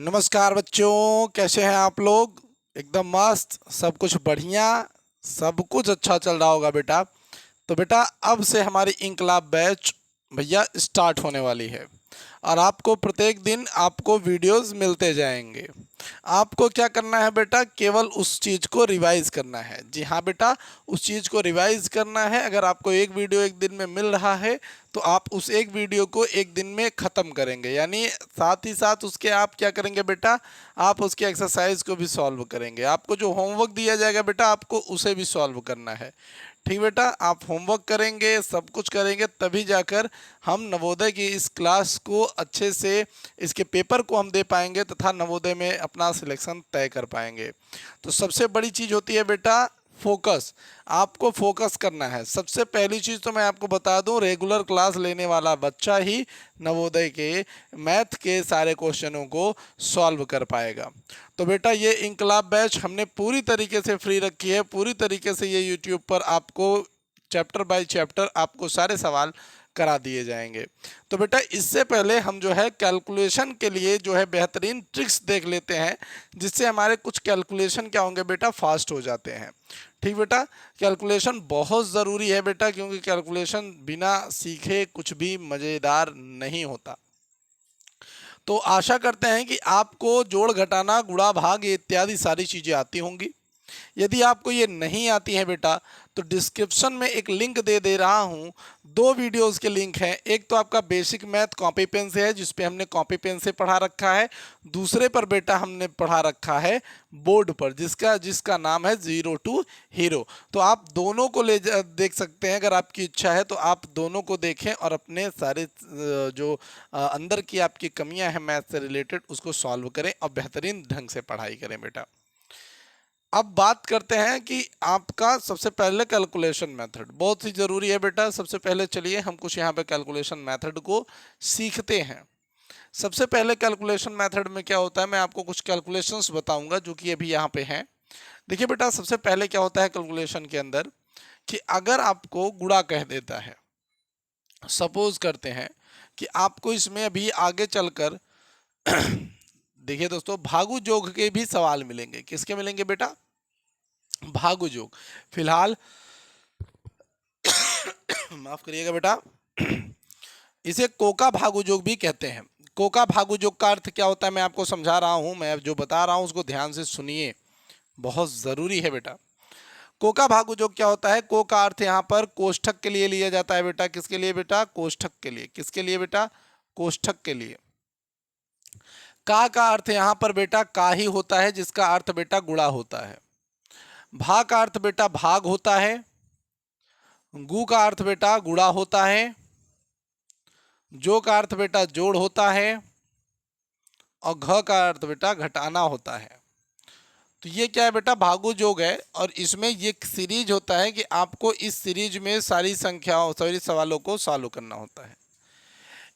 नमस्कार बच्चों, कैसे हैं आप लोग। एकदम मस्त, सब कुछ बढ़िया, सब कुछ अच्छा चल रहा होगा बेटा। तो बेटा अब से हमारी इंकलाब बैच भैया स्टार्ट होने वाली है और आपको प्रत्येक दिन आपको वीडियोस मिलते जाएंगे। आपको क्या करना है बेटा, केवल उस चीज़ को रिवाइज करना है। जी हाँ बेटा, उस चीज़ को रिवाइज करना है। अगर आपको एक वीडियो एक दिन में मिल रहा है तो आप उस एक वीडियो को एक दिन में ख़त्म करेंगे, यानी साथ ही साथ उसके आप क्या करेंगे बेटा, आप उसके एक्सरसाइज को भी सॉल्व करेंगे। आपको जो होमवर्क दिया जाएगा बेटा, आपको उसे भी सॉल्व करना है। ठीक बेटा, आप होमवर्क करेंगे, सब कुछ करेंगे, तभी जाकर हम नवोदय की इस क्लास को अच्छे से, इसके पेपर को हम दे पाएंगे तथा नवोदय में अपना सिलेक्शन तय कर पाएंगे। तो सबसे बड़ी चीज़ होती है बेटा फोकस। आपको फोकस करना है। सबसे पहली चीज़ तो मैं आपको बता दूं, रेगुलर क्लास लेने वाला बच्चा ही नवोदय के मैथ के सारे क्वेश्चनों को सॉल्व कर पाएगा। तो बेटा ये इंकलाब बैच हमने पूरी तरीके से फ्री रखी है। पूरी तरीके से ये यूट्यूब पर आपको चैप्टर बाय चैप्टर आपको सारे सवाल करा दिए जाएंगे। तो बेटा इससे पहले हम जो है कैलकुलेशन के लिए जो है बेहतरीन ट्रिक्स देख लेते हैं, जिससे हमारे कुछ कैलकुलेशन क्या होंगे बेटा, फास्ट हो जाते हैं। ठीक बेटा, कैलकुलेशन बहुत ज़रूरी है बेटा, क्योंकि कैलकुलेशन बिना सीखे कुछ भी मज़ेदार नहीं होता। तो आशा करते हैं कि आपको जोड़ घटाना गुणा भाग ये इत्यादि सारी चीज़ें आती होंगी। यदि आपको ये नहीं आती है बेटा, तो डिस्क्रिप्शन में एक लिंक दे रहा हूँ। दो वीडियोस के लिंक हैं। एक तो आपका बेसिक मैथ कॉपी पेन से है, जिस पे हमने कॉपी पेन से पढ़ा रखा है। दूसरे पर बेटा हमने पढ़ा रखा है बोर्ड पर, जिसका नाम है जीरो टू हीरो। तो आप दोनों को देख सकते हैं। अगर आपकी इच्छा है तो आप दोनों को देखें और अपने सारे जो अंदर की आपकी कमियां हैं मैथ से रिलेटेड, उसको सॉल्व करें और बेहतरीन ढंग से पढ़ाई करें बेटा। अब बात करते हैं कि आपका सबसे पहले कैलकुलेशन मेथड बहुत ही ज़रूरी है बेटा। सबसे पहले चलिए हम कुछ यहाँ पे कैलकुलेशन मेथड को सीखते हैं। सबसे पहले कैलकुलेशन मेथड में क्या होता है, मैं आपको कुछ कैलकुलेशंस बताऊंगा जो कि अभी यहाँ पे हैं। देखिए बेटा, सबसे पहले क्या होता है कैलकुलेशन के अंदर कि अगर आपको गुणा कह देता है, सपोज करते हैं कि आपको इसमें अभी आगे चलकर देखिए दोस्तों, भागु जोग के भी सवाल मिलेंगे। किसके मिलेंगे बेटा, भागु जोग। फिलहाल माफ करिएगा बेटा, इसे कोका भागु जोग भी कहते हैं। कोका भागु जोग का अर्थ क्या होता है मैं आपको समझा रहा हूं। मैं जो बता रहा हूं उसको ध्यान से सुनिए, बहुत जरूरी है बेटा। कोका भागु जोग क्या होता है, को का अर्थ यहाँ पर कोष्ठक के लिए लिया जाता है बेटा। किसके लिए बेटा, कोष्ठक के लिए। किसके लिए बेटा, कोष्ठक के लिए। का अर्थ यहाँ पर बेटा का ही होता है, जिसका अर्थ बेटा गुणा होता है। भा का अर्थ बेटा भाग होता है। गु का अर्थ बेटा गुणा होता है। जो का अर्थ बेटा जोड़ होता है। और घ का अर्थ बेटा घटाना होता है। तो ये क्या है बेटा, भागु जोग है। और इसमें ये सीरीज होता है कि आपको इस सीरीज में सारी संख्याओं, सारी सवालों को सॉल्व करना होता है।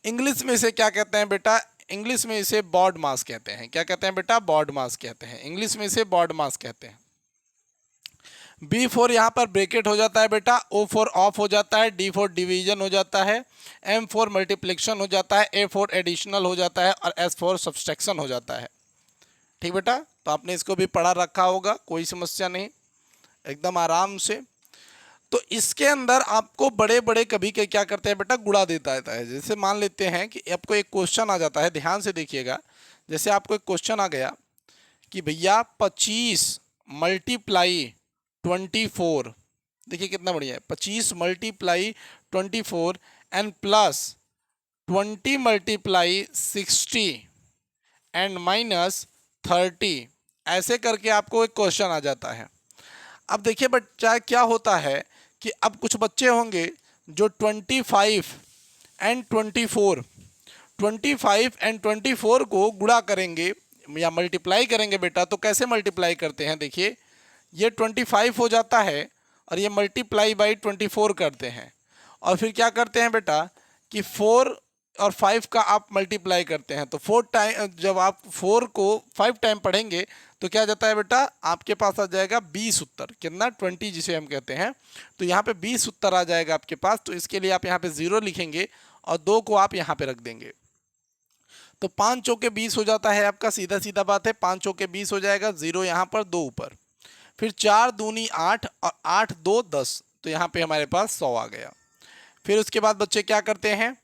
इंग्लिश में इसे क्या कहते हैं बेटा, इंग्लिश में इसे बॉड मास कहते हैं। क्या कहते हैं बेटा, बॉड मास कहते हैं। इंग्लिश में इसे बॉड मास कहते हैं। B4 यहाँ पर ब्रेकेट हो जाता है बेटा, O4 ऑफ हो जाता है, D4 डिवीजन हो जाता है, M4 मल्टीप्लिकेशन हो जाता है, A4 एडिशनल हो जाता है और S4 सब्सट्रैक्शन हो जाता है। ठीक बेटा, तो आपने इसको भी पढ़ा रखा होगा, कोई समस्या नहीं, एकदम आराम से। तो इसके अंदर आपको बड़े बड़े कभी के क्या करते हैं बेटा, गुणा देता रहता है। जैसे मान लेते हैं कि आपको एक क्वेश्चन आ जाता है, ध्यान से देखिएगा। जैसे आपको एक क्वेश्चन आ गया कि भैया 25 मल्टीप्लाई 24, देखिए कितना बढ़िया है, 25 multiply 24 and plus 20 multiply 60 and minus 30, ऐसे करके आपको एक क्वेश्चन आ जाता है। अब देखिए बच्चा क्या होता है कि अब कुछ बच्चे होंगे जो 25 एंड 24, 25 एंड 24 को गुणा करेंगे या मल्टीप्लाई करेंगे बेटा। तो कैसे मल्टीप्लाई करते हैं, देखिए ये 25 हो जाता है और ये मल्टीप्लाई बाई 24 करते हैं। और फिर क्या करते हैं बेटा कि 4 और 5 का आप मल्टीप्लाई करते हैं। तो 4 टाइम, जब आप 4 को 5 टाइम पढ़ेंगे तो क्या जाता है बेटा, आपके पास आ जाएगा 20 उत्तर। कितना, 20 जिसे हम कहते हैं। तो यहाँ पे 20 उत्तर आ जाएगा आपके पास। तो इसके लिए आप यहाँ पे 0 लिखेंगे और 2 को आप यहाँ पे रख देंगे। तो 5 चौके 20 हो जाता है आपका, सीधा सीधा बात है, 5 चौके 20 हो जाएगा, 0 यहाँ पर, 2 ऊपर, फिर 4 दूनी 8 और 8 2 10, तो यहाँ पे हमारे पास 100 आ गया। फिर उसके बाद बच्चे क्या करते हैं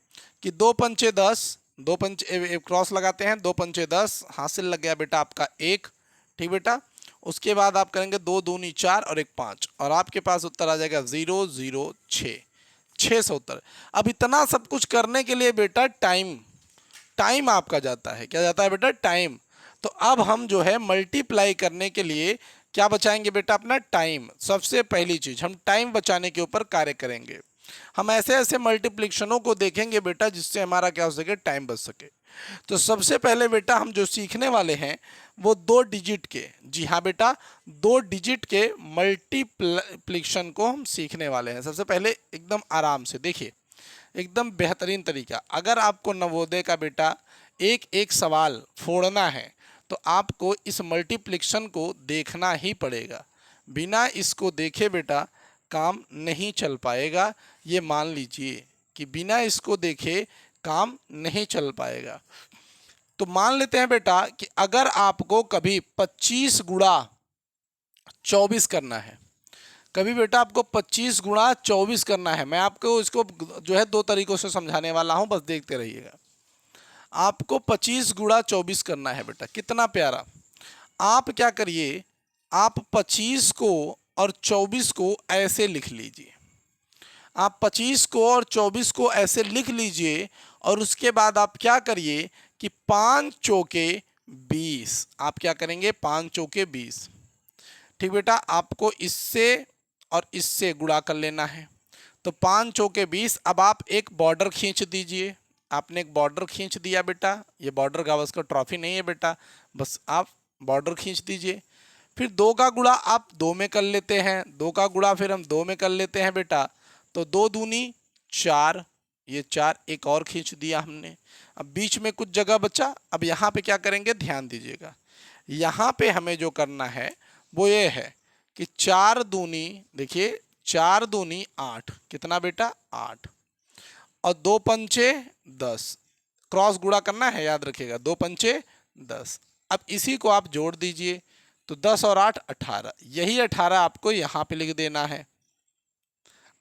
कि 2 पंचे 10, 2 पंचे क्रॉस लगाते हैं, 2 पंचे 10, हासिल लग गया बेटा आपका 1, ठीक बेटा। उसके बाद आप करेंगे 2 दूनी 4 और 1 5, और आपके पास उत्तर आ जाएगा 0 0 6, 600 उत्तर। अब इतना सब कुछ करने के लिए बेटा टाइम आपका जाता है, क्या जाता है बेटा, टाइम। तो अब हम जो है मल्टीप्लाई करने के लिए क्या बचाएंगे बेटा, अपना टाइम। सबसे पहली चीज हम टाइम बचाने के ऊपर कार्य करेंगे। हम ऐसे ऐसे मल्टीप्लिकेशनों को देखेंगे बेटा जिससे हमारा क्या हो सके, टाइम बच सके। तो सबसे पहले बेटा हम जो सीखने वाले हैं वो 2 डिजिट के, जी हाँ बेटा, 2 डिजिट के मल्टीप्लिकेशन को हम सीखने वाले हैं। सबसे पहले एकदम आराम से देखिए, एकदम बेहतरीन तरीका। अगर आपको नवोदय का बेटा एक एक सवाल फोड़ना है तो आपको इस मल्टीप्लिकेशन को देखना ही पड़ेगा। बिना इसको देखे बेटा काम नहीं चल पाएगा, ये मान लीजिए कि बिना इसको देखे काम नहीं चल पाएगा। तो मान लेते हैं बेटा कि अगर आपको कभी 25 गुणा 24 करना है, कभी बेटा आपको 25 गुणा 24 करना है, मैं आपको इसको जो है 2 तरीकों से समझाने वाला हूं, बस देखते रहिएगा। आपको 25 गुणा 24 करना है बेटा, कितना प्यारा। आप क्या करिए, आप 25 को और 24 को ऐसे लिख लीजिए। आप 25 को और 24 को ऐसे लिख लीजिए और उसके बाद आप क्या करिए कि 5 चौके 20, आप क्या करेंगे, 5 चौके 20, ठीक बेटा। आपको इससे और इससे गुणा कर लेना है, तो 5 चौके 20। अब आप एक बॉर्डर खींच दीजिए, आपने एक बॉर्डर खींच दिया बेटा, ये बॉर्डर गावस्कर ट्रॉफी नहीं है बेटा, बस आप बॉर्डर खींच दीजिए। फिर 2 का गुणा आप 2 में कर लेते हैं, 2 का गुणा फिर हम 2 में कर लेते हैं बेटा, तो 2 दूनी 4, ये 4 एक और खींच दिया हमने। अब बीच में कुछ जगह बचा, अब यहाँ पे क्या करेंगे, ध्यान दीजिएगा। यहाँ पे हमें जो करना है वो ये है कि 4 दूनी, देखिए 4 दूनी 8, कितना बेटा, 8, और 2 पंचे 10, क्रॉस गुणा करना है, याद रखिएगा, 2 पंचे 10। अब इसी को आप जोड़ दीजिए, तो 10 और 8 18, यही 18 आपको यहाँ पे लिख देना है।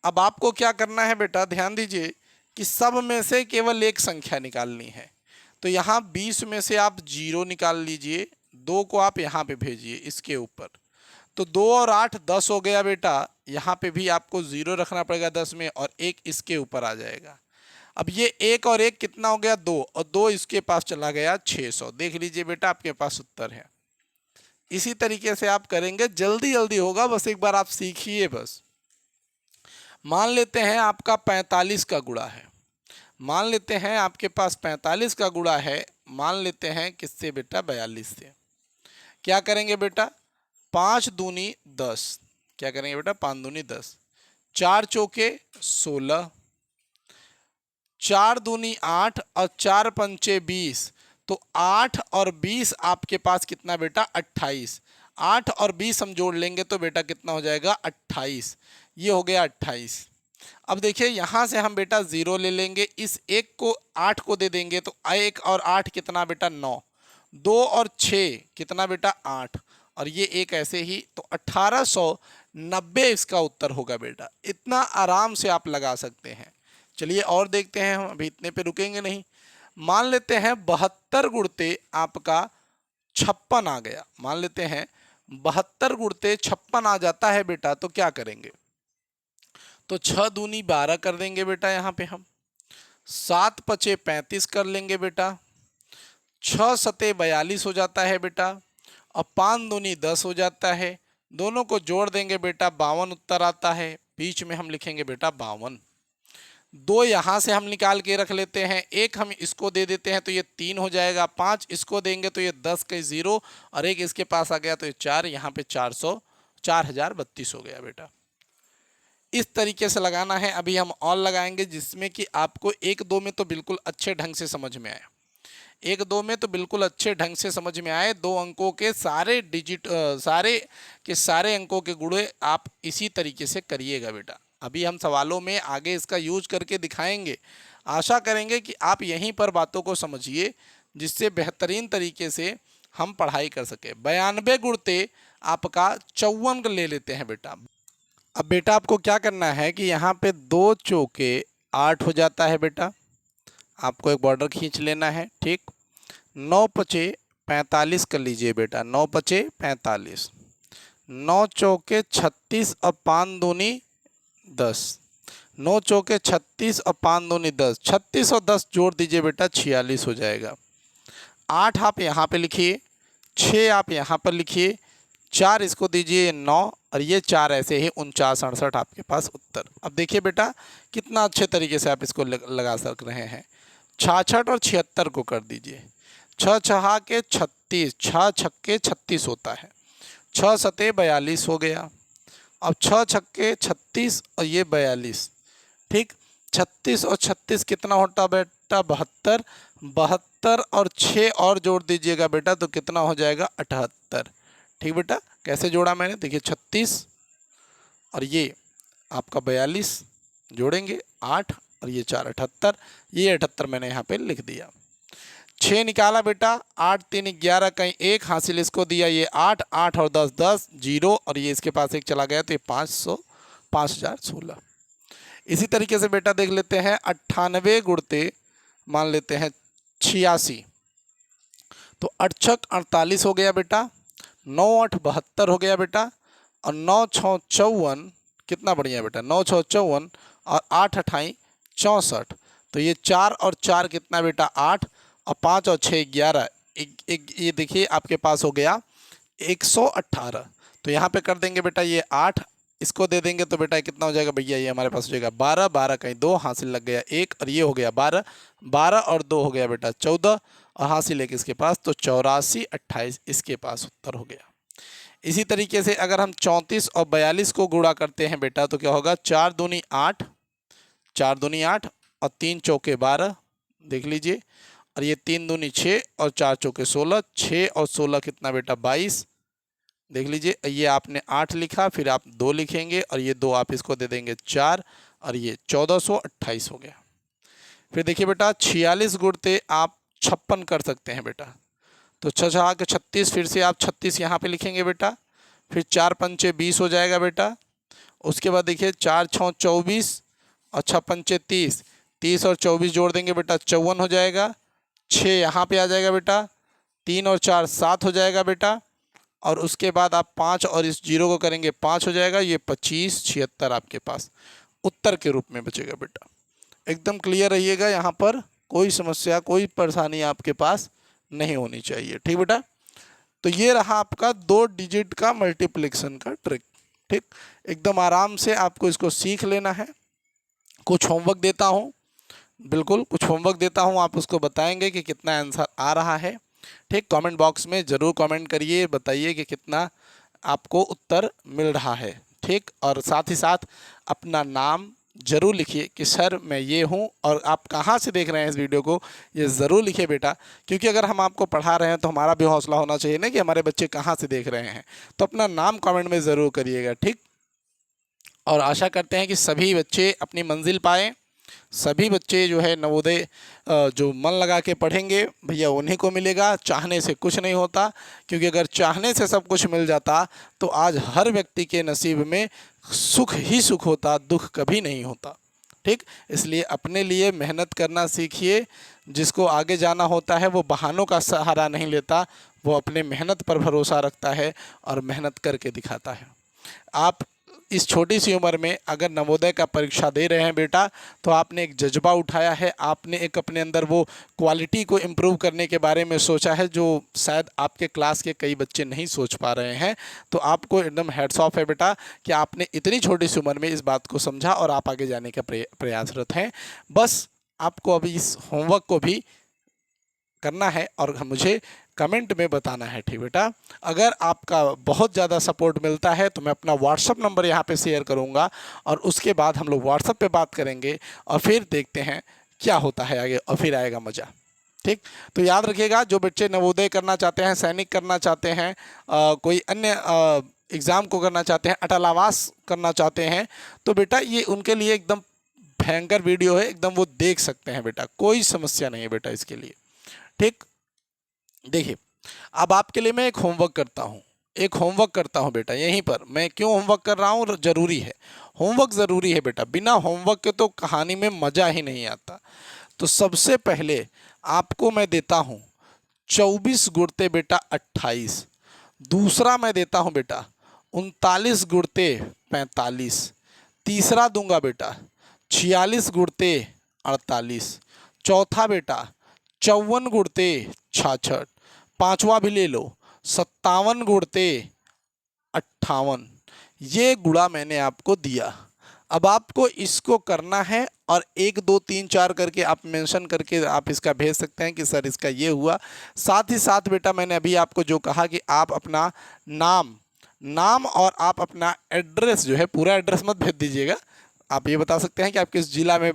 अब आपको क्या करना है बेटा, ध्यान दीजिए कि सब में से केवल एक संख्या निकालनी है। तो यहाँ 20 में से आप 0 निकाल लीजिए, 2 को आप यहाँ पे भेजिए इसके ऊपर, तो 2 और 8 10 हो गया बेटा। यहाँ पे भी आपको 0 रखना पड़ेगा 10 में, और 1 इसके ऊपर आ जाएगा। अब ये 1 और 1 कितना हो गया, 2, और 2 इसके पास चला गया 600। देख लीजिए बेटा आपके पास उत्तर है। इसी तरीके से आप करेंगे, जल्दी जल्दी होगा, बस एक बार आप सीखिए बस। मान लेते हैं आपका 45 का गुणा है, मान लेते हैं आपके पास 45 का गुणा है, मान लेते हैं किससे बेटा, 42 से। क्या करेंगे बेटा, 5 दूनी 10, क्या करेंगे बेटा, 5 दूनी 10, 4 चौके 16, 4 दूनी 8 और 4 पंचे 20, तो 8 और 20 आपके पास कितना बेटा, 28। 8 और 20 हम जोड़ लेंगे तो बेटा कितना हो जाएगा, 28। ये हो गया 28। अब देखिए यहाँ से हम बेटा 0 ले लेंगे, इस 1 को 8 को दे देंगे, तो 1 और 8 कितना बेटा, 9, 2 और 6 कितना बेटा, 8, और ये एक ऐसे ही, तो 1890 इसका उत्तर होगा बेटा। इतना आराम से आप लगा सकते हैं। चलिए और देखते हैं, हम अभी इतने पे रुकेंगे नहीं। मान लेते हैं 72 गुणते आपका 56 आ गया, मान लेते हैं 72 गुणते 56 आ जाता है बेटा, तो क्या करेंगे, तो 6 दूनी 12 कर देंगे बेटा, यहाँ पे हम 7 पचे 35 कर लेंगे बेटा, 6 सते 42 हो जाता है बेटा, और 5 दूनी 10 हो जाता है। दोनों को जोड़ देंगे बेटा, 52 उत्तर आता है। बीच में हम लिखेंगे बेटा 52। 2 यहाँ से हम निकाल के रख लेते हैं, 1 हम इसको दे देते हैं तो ये 3 हो जाएगा, 5 इसको देंगे तो ये 10 के 0, और 1 इसके पास आ गया तो ये 4, यहाँ पे 4032 हो गया बेटा। इस तरीके से लगाना है। अभी हम और लगाएंगे जिसमें कि आपको 1-2 में तो बिल्कुल अच्छे ढंग से समझ में आए, 1-2 में तो बिल्कुल अच्छे ढंग से समझ में आए। 2 अंकों के सारे डिजिट सारे अंकों के गुणे आप इसी तरीके से करिएगा बेटा। अभी हम सवालों में आगे इसका यूज करके दिखाएंगे। आशा करेंगे कि आप यहीं पर बातों को समझिए। जिससे बेहतरीन तरीके से हम पढ़ाई कर सके। 92 गुणते आपका 54 का ले लेते हैं बेटा। अब बेटा आपको क्या करना है कि यहाँ पे 2 चौके 8 हो जाता है बेटा, आपको एक बॉर्डर खींच लेना है। ठीक, 9 पचे 45 कर लीजिए बेटा, 9 पचे 45, 9 चौके 36 और 5 दूनी 10, 9 चौके 36 और 5 दूनी 10, 36 और 10 जोड़ दीजिए बेटा 46 हो जाएगा। 8 आप यहाँ पे लिखिए, 6 आप यहाँ पर लिखिए, 4 इसको दीजिए 9 और ये 4 ऐसे ही 49 68 आपके पास उत्तर। अब देखिए बेटा कितना अच्छे तरीके से आप इसको लगा सक रहे हैं। 66 और 76 को कर दीजिए, 6 छहा के 36, 6 छक्के 36 होता है, 6 सते 42 हो गया। अब 6 छक्के 36 और ये 42, ठीक, 36 और 36 कितना होता बेटा 72, 72 और 6 और जोड़ दीजिएगा बेटा तो कितना हो जाएगा 78। ठीक बेटा, कैसे जोड़ा मैंने, देखिए 36 और ये आपका 42 जोड़ेंगे 8 और ये 4 78, ये 78 मैंने यहाँ पे लिख दिया। 6 निकाला बेटा, 8 3 11 कहीं 1 हासिल इसको दिया, ये 8 8 और 10 10 0 और ये इसके पास 1 चला गया तो ये 500 5016। इसी तरीके से बेटा देख लेते हैं 98 गुणते मान लेते हैं 86, तो 8 छक 48 हो गया बेटा, 9 8 72 हो गया बेटा और 9 6 54 कितना बढ़िया बेटा 9 6 54 और 8 अठाई 64, तो ये 4 और 4 कितना बेटा 8 और 5 और 6 11, ये देखिए आपके पास हो गया 118। तो यहाँ पे कर देंगे बेटा ये 8 इसको दे देंगे तो बेटा कितना हो जाएगा भैया, ये हमारे पास हो जाएगा 12, 12 कहीं 2 हासिल लग गया 1 और ये हो गया 12, 12 और 2 हो गया बेटा 14 और हासिल एक इसके पास तो 84 28 इसके पास उत्तर हो गया। इसी तरीके से अगर हम 34 और 42 को गुणा करते हैं बेटा तो क्या होगा, 4 दूनी 8, 4 दूनी 8 और 3 चौके 12 देख लीजिए और ये 3 दूनी 6 और 4 चौके 16, 6 और 16 कितना बेटा 22 देख लीजिए। ये आपने 8 लिखा, फिर आप 2 लिखेंगे और ये 2 आप इसको दे देंगे 4 और ये 1428 हो गया। फिर देखिए बेटा 46 गुणते आप 56 कर सकते हैं बेटा, तो 6 छहा के 36, फिर से आप 36 यहाँ पे लिखेंगे बेटा, फिर 4 पंचे 20 हो जाएगा बेटा। उसके बाद देखिए 4 6 24 और 6 पंचे 30, 30 और 24 जोड़ देंगे बेटा 54 हो जाएगा। 6 यहाँ पे आ जाएगा बेटा, 3 और 4 7 हो जाएगा बेटा और उसके बाद आप 5 और इस जीरो को करेंगे 5 हो जाएगा, ये 25 76 आपके पास उत्तर के रूप में बचेगा बेटा। एकदम क्लियर रहिएगा, यहाँ पर कोई समस्या कोई परेशानी आपके पास नहीं होनी चाहिए। ठीक बेटा, तो ये रहा आपका 2 डिजिट का मल्टीप्लिकेशन का ट्रिक। ठीक, एकदम आराम से आपको इसको सीख लेना है। कुछ होमवर्क देता हूँ, बिल्कुल कुछ होमवर्क देता हूँ, आप उसको बताएंगे कि कितना आंसर आ रहा है। ठीक, कमेंट बॉक्स में ज़रूर कमेंट करिए, बताइए कि कितना आपको उत्तर मिल रहा है। ठीक, और साथ ही साथ अपना नाम ज़रूर लिखिए कि सर मैं ये हूँ और आप कहाँ से देख रहे हैं इस वीडियो को, ये ज़रूर लिखिए बेटा, क्योंकि अगर हम आपको पढ़ा रहे हैं तो हमारा भी हौसला होना चाहिए ना कि हमारे बच्चे कहाँ से देख रहे हैं। तो अपना नाम कमेंट में ज़रूर करिएगा। ठीक, और आशा करते हैं कि सभी बच्चे अपनी मंजिल पाएँ, सभी बच्चे जो है नवोदय जो मन लगा के पढ़ेंगे भैया उन्हीं को मिलेगा। चाहने से कुछ नहीं होता, क्योंकि अगर चाहने से सब कुछ मिल जाता तो आज हर व्यक्ति के नसीब में सुख ही सुख होता, दुख कभी नहीं होता। ठीक, इसलिए अपने लिए मेहनत करना सीखिए। जिसको आगे जाना होता है वो बहानों का सहारा नहीं लेता, वो अपने मेहनत पर भरोसा रखता है और मेहनत करके दिखाता है। आप इस छोटी सी उम्र में अगर नवोदय का परीक्षा दे रहे हैं बेटा, तो आपने एक जज्बा उठाया है, आपने एक अपने अंदर वो क्वालिटी को इम्प्रूव करने के बारे में सोचा है जो शायद आपके क्लास के कई बच्चे नहीं सोच पा रहे हैं। तो आपको एकदम हैट्स ऑफ है बेटा कि आपने इतनी छोटी सी उम्र में इस बात को समझा और आप आगे जाने का प्रयासरत हैं। बस आपको अभी इस होमवर्क को भी करना है और मुझे कमेंट में बताना है। ठीक बेटा, अगर आपका बहुत ज़्यादा सपोर्ट मिलता है तो मैं अपना व्हाट्सअप नंबर यहाँ पे शेयर करूँगा और उसके बाद हम लोग व्हाट्सअप पे बात करेंगे और फिर देखते हैं क्या होता है आगे और फिर आएगा मज़ा। ठीक, तो याद रखिएगा जो बच्चे नवोदय करना चाहते हैं, सैनिक करना चाहते हैं, कोई अन्य एग्ज़ाम को करना चाहते हैं, अटल आवास करना चाहते हैं, तो बेटा ये उनके लिए एकदम भयंकर वीडियो है, एकदम वो देख सकते हैं बेटा, कोई समस्या नहीं है बेटा इसके लिए। ठीक, देखिए, अब आपके लिए मैं एक होमवर्क करता हूँ, एक होमवर्क करता हूँ बेटा यहीं पर। मैं क्यों होमवर्क कर रहा हूँ, ज़रूरी है, होमवर्क ज़रूरी है बेटा। बिना होमवर्क के तो कहानी में मज़ा ही नहीं आता। तो सबसे पहले आपको मैं देता हूँ 24 गुणते बेटा 28। दूसरा मैं देता हूँ बेटा 39 गुणते 45। तीसरा दूंगा बेटा 46 गुणते 48। चौथा बेटा 54 गुणते 66। पांचवा भी ले लो 57 गुणते 58। ये गुणा मैंने आपको दिया। अब आपको इसको करना है और 1 2 3 4 करके आप मेंशन करके आप इसका भेज सकते हैं कि सर इसका ये हुआ। साथ ही साथ बेटा मैंने अभी आपको जो कहा कि आप अपना नाम नाम और आप अपना एड्रेस जो है, पूरा एड्रेस मत भेज दीजिएगा। आप ये बता सकते हैं कि आप किस जिला में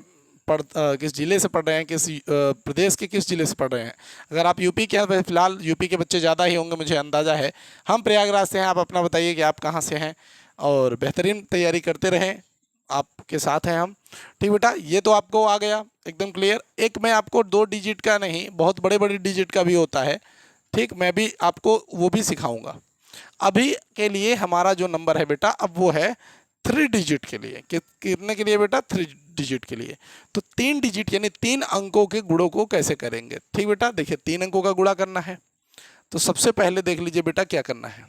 किस जिले से पढ़ रहे हैं, किस प्रदेश के किस जिले से पढ़ रहे हैं। अगर आप यूपी के हैं, फिलहाल यूपी के बच्चे ज़्यादा ही होंगे मुझे अंदाज़ा है। हम प्रयागराज से हैं, आप अपना बताइए कि आप कहाँ से हैं। और बेहतरीन तैयारी करते रहें, आपके साथ हैं हम। ठीक बेटा, ये तो आपको आ गया एकदम क्लियर। एक मैं आपको 2 डिजिट का नहीं, बहुत बड़े बड़े डिजिट का भी होता है। ठीक, मैं भी आपको वो भी सिखाऊंगा। अभी के लिए हमारा जो नंबर है बेटा, अब वो है 3 डिजिट के लिए। कितने के लिए बेटा? 3 डिजिट के लिए। तो 3 डिजिट यानी 3 अंकों के गुणों को कैसे करेंगे। ठीक बेटा, देखिए 3 अंकों का गुणा करना है। तो सबसे पहले देख लीजिए बेटा क्या करना है।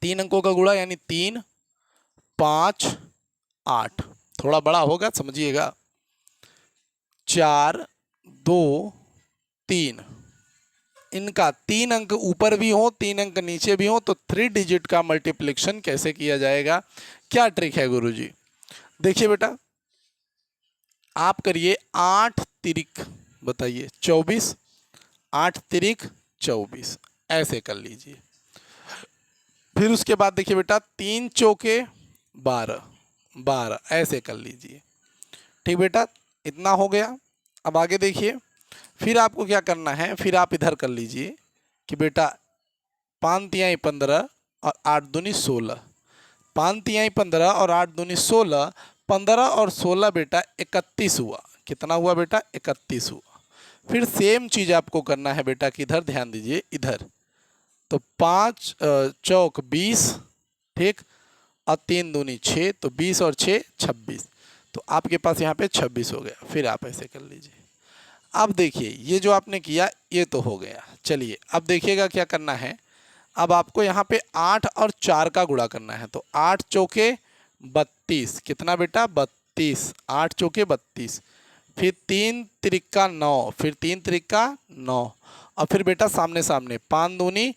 3 अंकों का गुणा यानी 3 5 8। थोड़ा बड़ा होगा, समझिएगा। 4 2 3। इनका 3 अंक ऊपर भी हो, 3 अंक नीचे भी हो, तो 3 डिजिट का मल्टीप्लिकेशन कैसे किया जाएगा, क्या ट्रिक है गुरुजी। देखिए बेटा, आप करिए 8 तिरिक, बताइए 24, 8 तिरिक 24, ऐसे कर लीजिए। फिर उसके बाद देखिए बेटा 3 चौके 12, 12 ऐसे कर लीजिए। ठीक बेटा, इतना हो गया। अब आगे देखिए, फिर आपको क्या करना है, फिर आप इधर कर लीजिए कि बेटा 5 तिहाई 15 और 8 दूनी 16। 5 तिहाई 15 और 8 दूनी 16, 15 और 16 बेटा 31 हुआ। कितना हुआ बेटा? 31 हुआ। फिर सेम चीज़ आपको करना है बेटा कि इधर ध्यान दीजिए, इधर तो 5 चौक 20, ठीक, और 3 दूनी 6, तो 20 और 6 26। तो आपके पास यहाँ पे 26 हो गया। फिर आप ऐसे कर लीजिए। अब देखिए ये जो आपने किया ये तो हो गया। चलिए अब देखिएगा क्या करना है। अब आपको यहाँ पे 8 और 4 का गुणा करना है। तो 8 चौके 32, कितना बेटा? 32, 8 चौके 32। फिर 3 तिरिक्का 9, फिर 3 तिरिक्का 9, और फिर बेटा सामने सामने 5 दूनी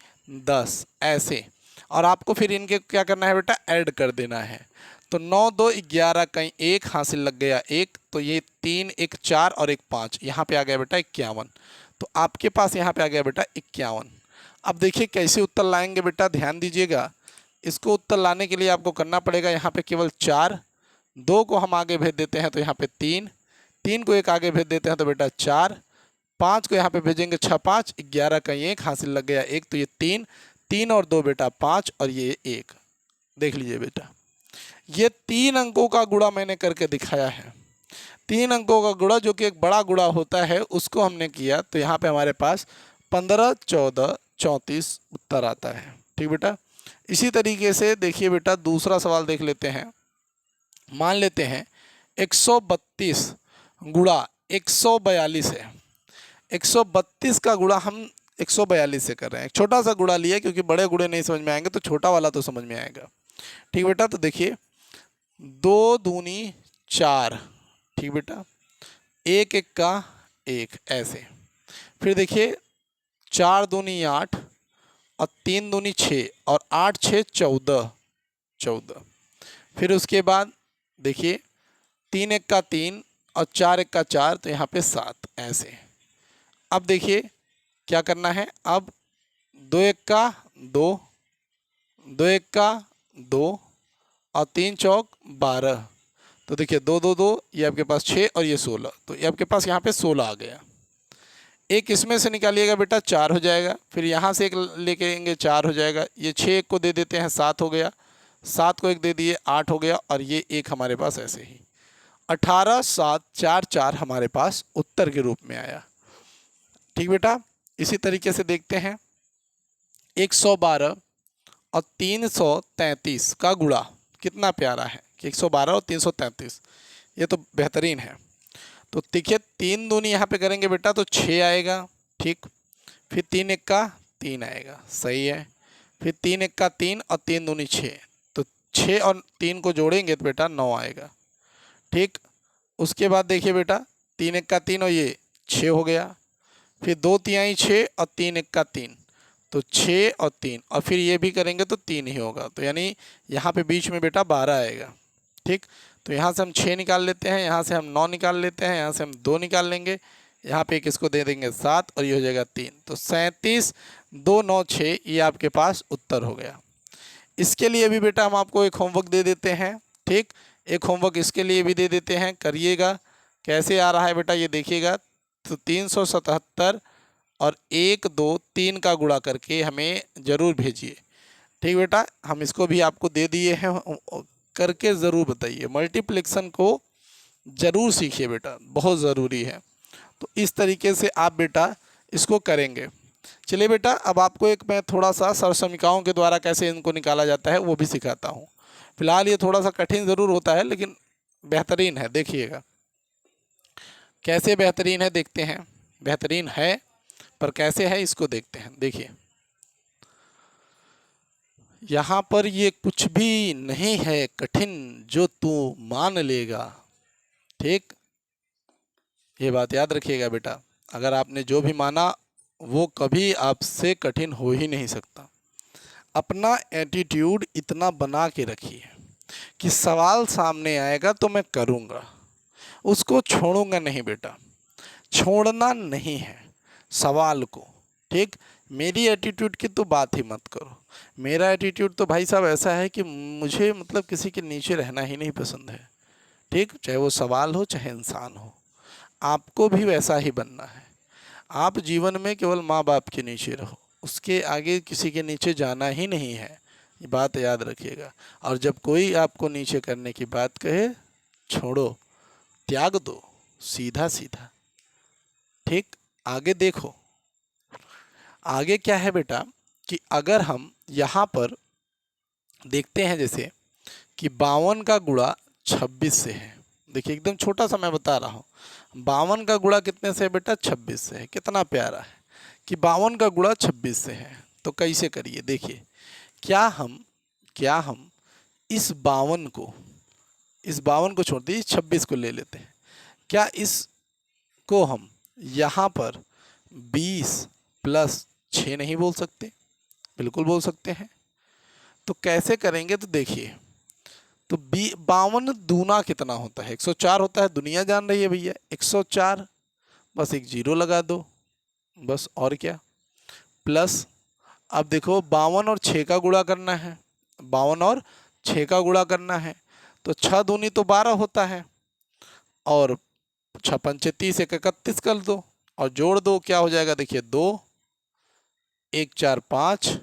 10 ऐसे। और आपको फिर इनके क्या करना है बेटा? ऐड कर देना है। तो 9 2 11, कहीं 1 हासिल लग गया 1, तो ये 3 1 4 और 1 5, यहाँ पे आ गया बेटा 51। तो आपके पास यहाँ पे आ गया बेटा 51। अब देखिए कैसे उत्तर लाएंगे बेटा, ध्यान दीजिएगा। इसको उत्तर लाने के लिए आपको करना पड़ेगा यहाँ पे केवल 4, 2 को हम आगे भेज देते हैं तो यहाँ पे 3, 3 को 1 आगे भेज देते हैं तो बेटा 4, 5 को यहाँ पे भेजेंगे 6 5, 11 कहीं 1 हासिल लग गया 1, तो ये 3, 3 और 2 बेटा 5, और ये 1। देख लीजिए बेटा, ये 3 अंकों का गुणा मैंने करके दिखाया है। 3 अंकों का गुणा जो कि एक बड़ा गुणा होता है, उसको हमने किया। तो यहाँ पे हमारे पास 15 14 34 उत्तर आता है। ठीक बेटा, इसी तरीके से देखिए बेटा दूसरा सवाल देख लेते हैं। मान लेते हैं 132 गुणा 142 है। 132 का गुणा हम 142 से कर रहे हैं। एक छोटा सा गुणा लिया क्योंकि बड़े गुणे नहीं समझ में आएंगे, तो छोटा वाला तो समझ में आएगा। ठीक बेटा, तो देखिए 2 दूनी 4, ठीक बेटा, 1 1 का 1 ऐसे। फिर देखिए 4 दूनी 8 और 3 दूनी 6 और 8 6 14, 14। फिर उसके बाद देखिए 3 1 का 3 और 4 1 का 4, तो यहाँ पे 7 ऐसे। अब देखिए क्या करना है। अब 2 1 का 2, 2 1 का 2 और 3 चौक 12, तो देखिए 2 2 2, ये आपके पास 6 और ये 16, तो ये आपके पास यहाँ पे 16 आ गया। एक इसमें से निकालिएगा बेटा 4 हो जाएगा। फिर यहाँ से एक लेके आएंगे 4 हो जाएगा। ये 6 1 को दे देते हैं 7 हो गया, 7 को 1 दे दिए 8 हो गया, और ये 1 हमारे पास ऐसे ही 18 7 4 4 हमारे पास उत्तर के रूप में आया। ठीक बेटा, इसी तरीके से देखते हैं 112 और 333 का गुणा कितना प्यारा है कि 112 और 333, ये तो बेहतरीन है। तो देखिए 3 दूनी यहाँ पे करेंगे बेटा तो 6 आएगा, ठीक। फिर 3 एक्का 3 आएगा, सही है। फिर 3 एक्का 3 और 3 दूनी 6, तो 6 और 3 को जोड़ेंगे तो बेटा 9 आएगा, ठीक। उसके बाद देखिए बेटा 3 एक्का 3 और ये 6 हो गया। फिर 2 तिहाई 6 और 3 एक्का 3, तो 6 और 3, और फिर ये भी करेंगे तो 3 ही होगा, तो यानी यहाँ पे बीच में बेटा 12 आएगा, ठीक। तो यहाँ से हम 6 निकाल लेते हैं, यहाँ से हम 9 निकाल लेते हैं, यहाँ से हम 2 निकाल लेंगे, यहाँ पे एक इसको दे देंगे 7 और ये हो जाएगा 3, तो 37 2 9 6, ये आपके पास उत्तर हो गया। इसके लिए भी बेटा हम आपको एक होमवर्क दे देते हैं, ठीक। एक होमवर्क इसके लिए भी दे देते हैं, करिएगा। कैसे आ रहा है बेटा ये देखिएगा। तो 377 और 1 2 3 का गुणा करके हमें ज़रूर भेजिए, ठीक बेटा। हम इसको भी आपको दे दिए हैं, करके ज़रूर बताइए। मल्टीप्लिकेशन को ज़रूर सीखिए बेटा, बहुत ज़रूरी है। तो इस तरीके से आप बेटा इसको करेंगे। चलिए बेटा अब आपको एक मैं थोड़ा सा सरसमीकाओं के द्वारा कैसे इनको निकाला जाता है वो भी सिखाता हूँ। फिलहाल ये थोड़ा सा कठिन ज़रूर होता है लेकिन बेहतरीन है, देखिएगा कैसे बेहतरीन है, देखते हैं। बेहतरीन है पर कैसे है इसको देखते हैं। देखिए यहाँ पर ये कुछ भी नहीं है कठिन जो तू मान लेगा, ठीक। ये बात याद रखिएगा बेटा, अगर आपने जो भी माना वो कभी आपसे कठिन हो ही नहीं सकता। अपना एटीट्यूड इतना बना के रखिए कि सवाल सामने आएगा तो मैं करूँगा, उसको छोड़ूंगा नहीं बेटा, छोड़ना नहीं है सवाल को, ठीक। मेरी एटीट्यूड की तो बात ही मत करो। मेरा एटीट्यूड तो भाई साहब ऐसा है कि मुझे मतलब किसी के नीचे रहना ही नहीं पसंद है, ठीक। चाहे वो सवाल हो चाहे इंसान हो, आपको भी वैसा ही बनना है। आप जीवन में केवल माँ बाप के नीचे रहो, उसके आगे किसी के नीचे जाना ही नहीं है, ये बात याद रखिएगा। और जब कोई आपको नीचे करने की बात कहे, छोड़ो, त्याग दो, सीधा सीधा, ठीक। आगे देखो, आगे क्या है बेटा कि अगर हम यहाँ पर देखते हैं जैसे कि 52 का गुणा 26 से है। देखिए एकदम छोटा सा मैं बता रहा हूँ, 52 का गुणा कितने से है बेटा, 26 से है। कितना प्यारा है कि 52 का गुणा 26 से है। तो कैसे करिए, देखिए क्या हम इस 52 को छोड़ दीजिए, 26 को ले लेते हैं। क्या इसको हम यहाँ पर 20 + 6 नहीं बोल सकते? बिल्कुल बोल सकते हैं। तो कैसे करेंगे, तो देखिए तो 52 दूना कितना होता है, 104 होता है, दुनिया जान रही है भैया 104, बस एक 0 लगा दो बस, और क्या। प्लस अब देखो 52 और 6 का गुणा करना है, 52 और 6 का गुणा करना है, तो 6 दूनी तो 12 होता है, और 6 पंचे 30, 1 31 कर दो और जोड़ दो, क्या हो जाएगा देखिए 2 1 4 5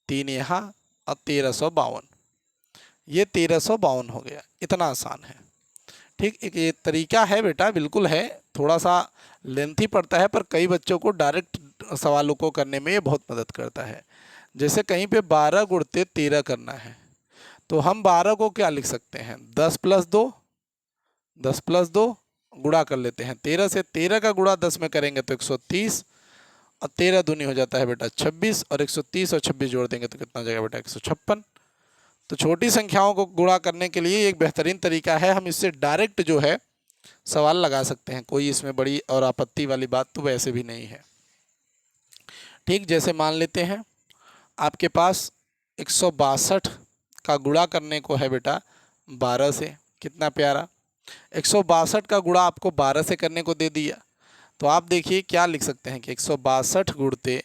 3 यहाँ और 1352, ये 1352 हो गया। इतना आसान है, ठीक। एक ये तरीका है बेटा, बिल्कुल है, थोड़ा सा लेंथी पड़ता है पर कई बच्चों को डायरेक्ट सवालों को करने में ये बहुत मदद करता है। जैसे कहीं पे 12 गुणते 13 करना है, तो हम 12 को क्या लिख सकते हैं, 10 + 2 गुणा कर लेते हैं 13 से। 13 का गुणा 10 में करेंगे तो 130, और 13 दूनी हो जाता है बेटा 26, और 130 और 26 जोड़ देंगे तो कितना हो जाएगा बेटा 156। तो छोटी संख्याओं को गुणा करने के लिए एक बेहतरीन तरीका है, हम इससे डायरेक्ट जो है सवाल लगा सकते हैं। कोई इसमें बड़ी और आपत्ति वाली बात तो वैसे भी नहीं है, ठीक। जैसे मान लेते हैं आपके पास 162 का गुणा करने को है बेटा 12 से, कितना प्यारा। 162 का गुणा आपको 12 से करने को दे दिया, तो आप देखिए क्या लिख सकते हैं कि 162 गुणते,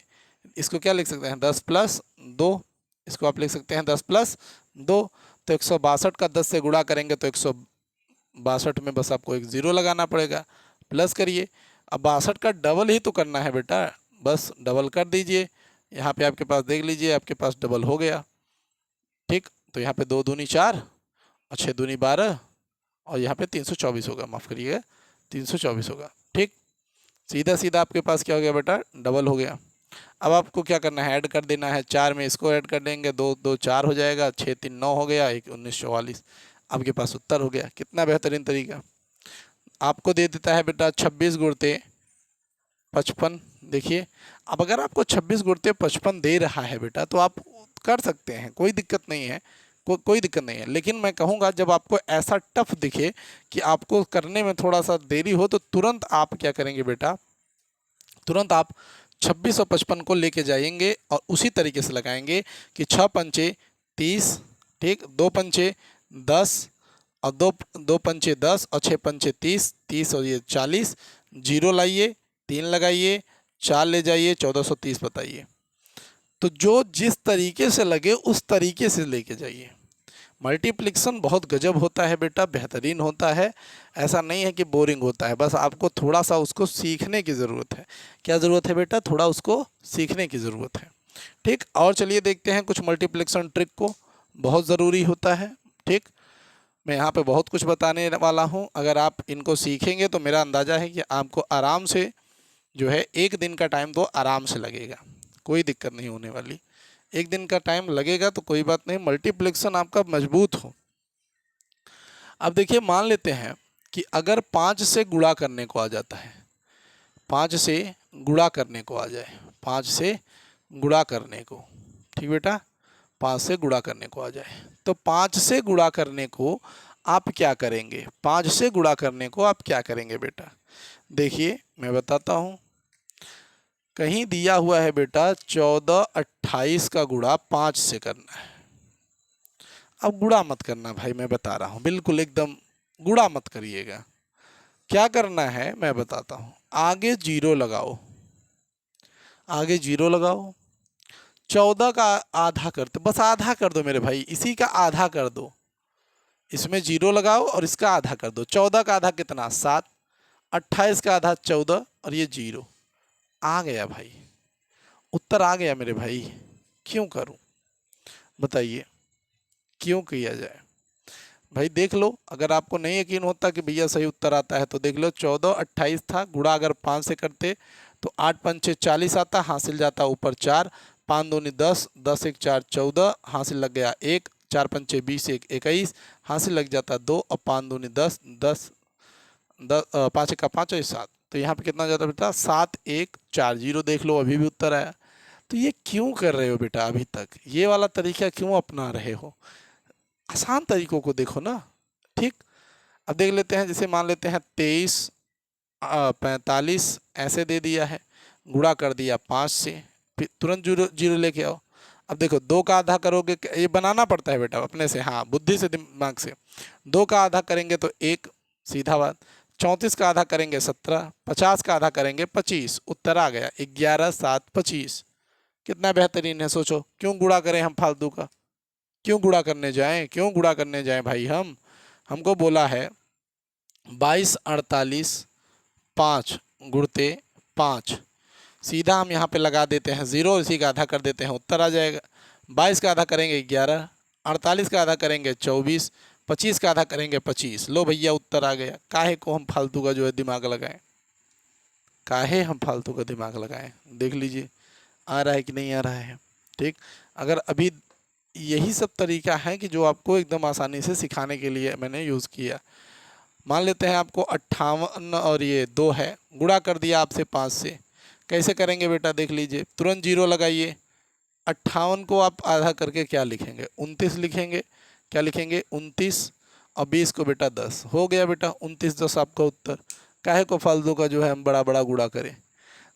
इसको क्या लिख सकते हैं 10 + 2, इसको आप लिख सकते हैं 10 + 2। तो 162 का 10 से गुणा करेंगे तो 162 में बस आपको एक 0 लगाना पड़ेगा, प्लस करिए। अब 62 का डबल ही तो करना है बेटा, बस डबल कर दीजिए। यहाँ पे आपके पास देख लीजिए, आपके पास डबल हो गया, ठीक। तो यहाँ पे 2 दूनी 4 और 6 दूनी 12, और यहाँ पे 324 होगा, माफ़ करिएगा 324 होगा, ठीक। सीधा सीधा आपके पास क्या हो गया बेटा, डबल हो गया। अब आपको क्या करना है, ऐड कर देना है। 4 में इसको ऐड कर देंगे, 2 2 4 हो जाएगा, 6 3 9 हो गया, 1 19 44। आपके पास उत्तर हो गया। कितना बेहतरीन तरीका। आपको दे देता है बेटा 26 गुणते 55। देखिए, अब अगर आपको 26 गुणते 55 दे रहा है बेटा तो आप कर सकते हैं, कोई दिक्कत नहीं है, कोई दिक्कत नहीं है। लेकिन मैं कहूँगा जब आपको ऐसा टफ दिखे कि आपको करने में थोड़ा सा देरी हो, तो तुरंत आप क्या करेंगे बेटा, तुरंत आप 26 और 55 को लेके जाएंगे और उसी तरीके से लगाएंगे कि 6 पंचे 30, ठीक, 2 पंचे 10 और दो दो पंचे 10 और 6 पंचे 30, 30 और ये 40, जीरो लाइए, 3 लगाइए, 4 ले जाइए, 1430 बताइए। तो जो जिस तरीके से लगे उस तरीके से लेके जाइए। मल्टीप्लिकेशन बहुत गजब होता है बेटा, बेहतरीन होता है। ऐसा नहीं है कि बोरिंग होता है, बस आपको थोड़ा सा उसको सीखने की ज़रूरत है। क्या ज़रूरत है बेटा, थोड़ा उसको सीखने की ज़रूरत है। ठीक, और चलिए देखते हैं कुछ मल्टीप्लिकेशन ट्रिक को, बहुत ज़रूरी होता है। ठीक, मैं यहाँ पे बहुत कुछ बताने वाला हूँ। अगर आप इनको सीखेंगे तो मेरा अंदाज़ा है कि आपको आराम से जो है 1 दिन का टाइम तो आराम से लगेगा, कोई दिक्कत नहीं होने वाली। 1 दिन का टाइम लगेगा तो कोई बात नहीं, मल्टीप्लिकेशन आपका मजबूत हो। अब देखिए, मान लेते हैं कि अगर 5 से गुणा करने को आ जाता है, 5 से गुणा करने को आ जाए, 5 से गुणा करने को, ठीक बेटा, 5 से गुणा करने को आ जाए, तो 5 से गुणा करने को आप क्या करेंगे, 5 से गुणा करने को आप क्या करेंगे बेटा। देखिए मैं बताता हूँ, कहीं दिया हुआ है बेटा 14 28 का गुणा 5 से करना है। अब गुणा मत करना भाई, मैं बता रहा हूँ, बिल्कुल एकदम गुणा मत करिएगा। क्या करना है मैं बताता हूँ, आगे जीरो लगाओ, आगे जीरो लगाओ, 14 का आधा कर दो, बस आधा कर दो मेरे भाई, इसी का आधा कर दो, इसमें जीरो लगाओ और इसका आधा कर दो। 14 का आधा कितना, 7, 28 का आधा 14 और ये जीरो। आ गया भाई, उत्तर आ गया मेरे भाई। क्यों करूं, बताइए क्यों किया जाए। भाई देख लो, अगर आपको नहीं यकीन होता कि भैया सही उत्तर आता है तो देख लो, 14 28 था, गुणा अगर 5 से करते तो 8 पंचे 40 आता, हासिल जाता ऊपर 4, 5 दूनी 10, 10 1 4 14, हासिल लग गया 1, 4 पंचे 20 1 21, हासिल लग जाता 2 और 5 दूनी 10, 10 5 1 5 और 7। तो यहाँ पे कितना जाता बेटा, 7 1 4 0। देख लो अभी भी उत्तर आया। तो ये क्यों कर रहे हो बेटा, अभी तक ये वाला तरीका क्यों अपना रहे हो, आसान तरीकों को देखो ना। ठीक, अब देख लेते हैं, जैसे मान लेते हैं 23 45 ऐसे दे दिया है, गुणा कर दिया 5 से, फिर तुरंत जीरो जीरो लेके आओ। अब देखो 2 का आधा करोगे, ये बनाना पड़ता है बेटा अपने से, हाँ बुद्धि से, दिमाग से। 2 का आधा करेंगे तो 1, सीधा बात। 34 का आधा करेंगे 17, 50 का आधा करेंगे 25, उत्तर आ गया 11 7 25। कितना बेहतरीन है, सोचो क्यों गुणा करें हम फालतू का, क्यों गुणा करने जाएं, क्यों गुणा करने जाएं भाई। हमको बोला है 22 48 5 गुणते 5, सीधा हम यहाँ पे लगा देते हैं जीरो, इसी का आधा कर देते हैं, उत्तर आ जाएगा। 22 का आधा करेंगे 11, 48 का आधा करेंगे 24, 25 का आधा करेंगे 25। लो भैया उत्तर आ गया। काहे को हम फालतू का जो है दिमाग लगाएं, काहे हम फालतू का दिमाग लगाएं। देख लीजिए आ रहा है कि नहीं आ रहा है। ठीक, अगर अभी यही सब तरीका है कि जो आपको एकदम आसानी से सिखाने के लिए मैंने यूज़ किया। मान लेते हैं आपको 58 और ये 2 है, गुणा कर दिया आपसे 5 से, कैसे करेंगे बेटा, देख लीजिए, तुरंत जीरो लगाइए। 58 को आप आधा करके क्या लिखेंगे, 29 लिखेंगे। क्या लिखेंगे, 29 और 20 को बेटा 10, हो गया बेटा 29 10 आपका उत्तर। काहे को फालतू का जो है हम बड़ा बड़ा गुणा करें,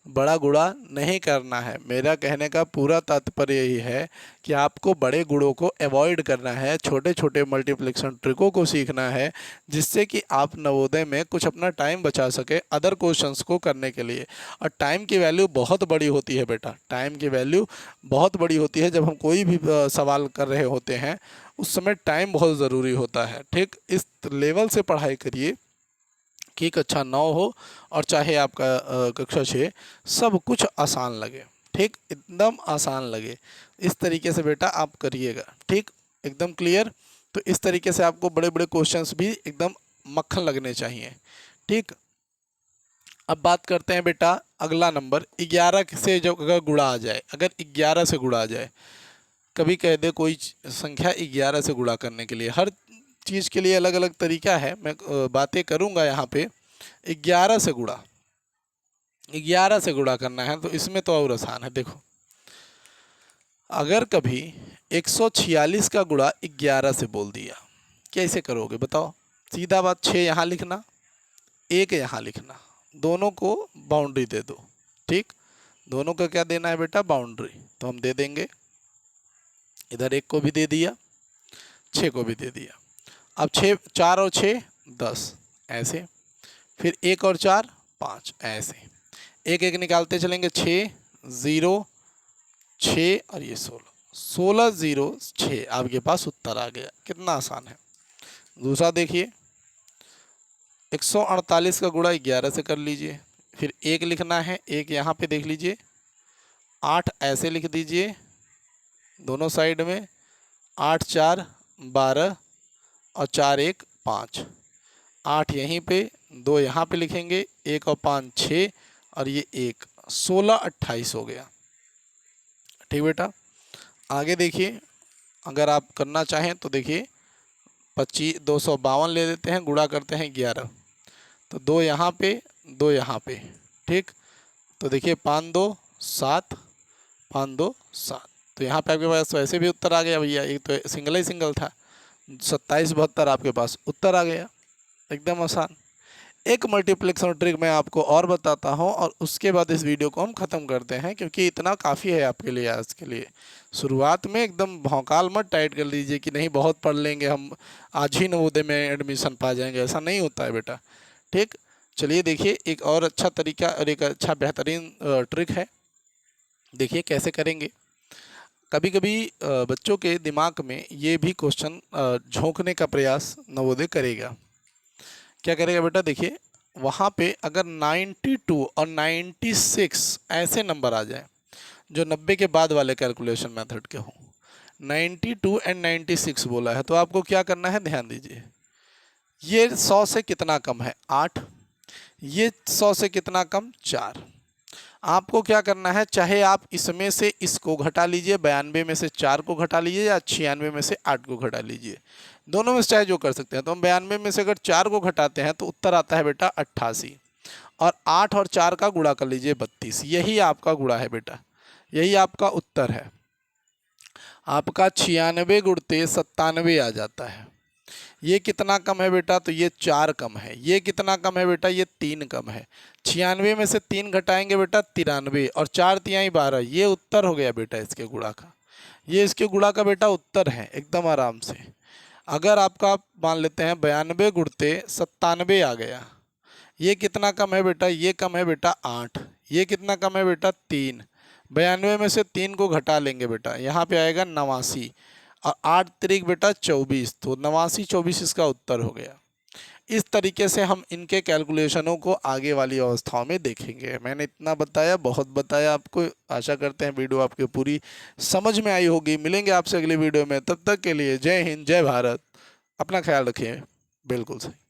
बड़ा गुणा नहीं करना है। मेरा कहने का पूरा तात्पर्य यही है कि आपको बड़े गुणों को अवॉइड करना है, छोटे छोटे मल्टीप्लिकेशन ट्रिकों को सीखना है, जिससे कि आप नवोदय में कुछ अपना टाइम बचा सके अदर क्वेश्चंस को करने के लिए। और टाइम की वैल्यू बहुत बड़ी होती है बेटा, टाइम की वैल्यू बहुत बड़ी होती है। जब हम कोई भी सवाल कर रहे होते हैं उस समय टाइम बहुत ज़रूरी होता है। ठीक, इस लेवल से पढ़ाई करिए कि कक्षा 9 हो और चाहे आपका कक्षा 6, सब कुछ आसान लगे। ठीक, एकदम आसान लगे, इस तरीके से बेटा आप करिएगा। ठीक, एकदम क्लियर। तो इस तरीके से आपको बड़े बड़े क्वेश्चंस भी एकदम मक्खन लगने चाहिए। ठीक, अब बात करते हैं बेटा अगला नंबर 11 से जब अगर गुणा आ जाए, अगर 11 से गुणा आ जाए, कभी कह दे कोई संख्या 11 से गुणा करने के लिए, हर चीज़ के लिए अलग अलग तरीका है, मैं बातें करूँगा यहाँ पे। 11 से गुणा, 11 से गुणा करना है तो इसमें तो और आसान है। देखो अगर कभी 146 का गुणा 11 से बोल दिया, कैसे करोगे बताओ? सीधा बात, 6 यहाँ लिखना, 1 यहाँ लिखना, दोनों को बाउंड्री दे दो। ठीक, दोनों को क्या देना है बेटा? बाउंड्री। तो हम दे देंगे, इधर 1 को भी दे दिया, 6 को भी दे दिया। अब 6, 4 और 6 10 ऐसे, फिर 1 और 4 5 ऐसे, 1 1 निकालते चलेंगे, 6 0 6 और ये 16, 16 0 6, आपके पास उत्तर आ गया। कितना आसान है। दूसरा देखिए 148 का गुणा 11 से कर लीजिए, फिर 1 लिखना है, 1 यहाँ पे देख लीजिए, 8 ऐसे लिख दीजिए दोनों साइड में, 8 4 12 और 4 1 5, 8 यहीं पे, 2 यहाँ पे लिखेंगे, 1 और 5 6 और ये 1, 16 28 हो गया। ठीक बेटा, आगे देखिए, अगर आप करना चाहें तो देखिए 252 ले लेते हैं, गुणा करते हैं 11, तो 2 यहाँ पे 2 यहाँ पे। ठीक, तो देखिए 5 2 7, 5 2 7, तो यहाँ पे आपके पास वैसे भी उत्तर आ गया भैया, एक तो सिंगल ही सिंगल था, 27 72 आपके पास उत्तर आ गया। एकदम आसान। एक मल्टीप्लिकेशन ट्रिक मैं आपको और बताता हूँ और उसके बाद इस वीडियो को हम ख़त्म करते हैं, क्योंकि इतना काफ़ी है आपके लिए आज के लिए। शुरुआत में एकदम भौकाल मत टाइट कर लीजिए कि नहीं बहुत पढ़ लेंगे हम, आज ही नवोदय में एडमिशन पा जाएंगे, ऐसा नहीं होता है बेटा। ठीक, चलिए देखिए एक और अच्छा तरीका और एक अच्छा बेहतरीन ट्रिक है, देखिए कैसे करेंगे। कभी कभी बच्चों के दिमाग में ये भी क्वेश्चन झोंकने का प्रयास नवोदय करेगा। क्या करेगा बेटा? देखिए वहाँ पे अगर 92 और 96 ऐसे नंबर आ जाए जो 90 के बाद वाले कैलकुलेशन मेथड के हों, 92 एंड 96 बोला है, तो आपको क्या करना है? ध्यान दीजिए, ये 100 से कितना कम है? 8, ये 100 से कितना कम? 4। आपको क्या करना है? चाहे आप इसमें से इसको घटा लीजिए, 92 में से 4 को घटा लीजिए, या 96 में से 8 को घटा लीजिए, दोनों में से चाहे जो कर सकते हैं। तो हम 92 में से अगर 4 को घटाते हैं तो उत्तर आता है बेटा 88, और 8 और 4 का गुणा कर लीजिए 32, यही आपका गुणा है बेटा, यही आपका उत्तर है। आपका 96 गुणते 97 आ जाता है। ये कितना कम है बेटा? तो ये 4 कम है। ये कितना कम है बेटा? ये 3 कम है। 96 में से 3 घटाएंगे बेटा 93, और 4 तिहाई 12, ये उत्तर हो गया बेटा इसके गुणा का। ये इसके गुणा का बेटा उत्तर है, एकदम आराम से। अगर आपका मान लेते हैं 92 गुणते 97 आ गया, ये कितना कम है बेटा? ये कम है बेटा 8। ये कितना कम है बेटा? 3। 92 में से 3 को घटा लेंगे बेटा, यहाँ पे आएगा 89, और 8 तिरिक बेटा 24, तो 89 24 इसका उत्तर हो गया। इस तरीके से हम इनके कैलकुलेशनों को आगे वाली अवस्थाओं में देखेंगे। मैंने इतना बताया, बहुत बताया आपको। आशा करते हैं वीडियो आपके पूरी समझ में आई होगी। मिलेंगे आपसे अगली वीडियो में, तब तक के लिए जय हिंद, जय भारत। अपना ख्याल रखिए। बिल्कुल सही।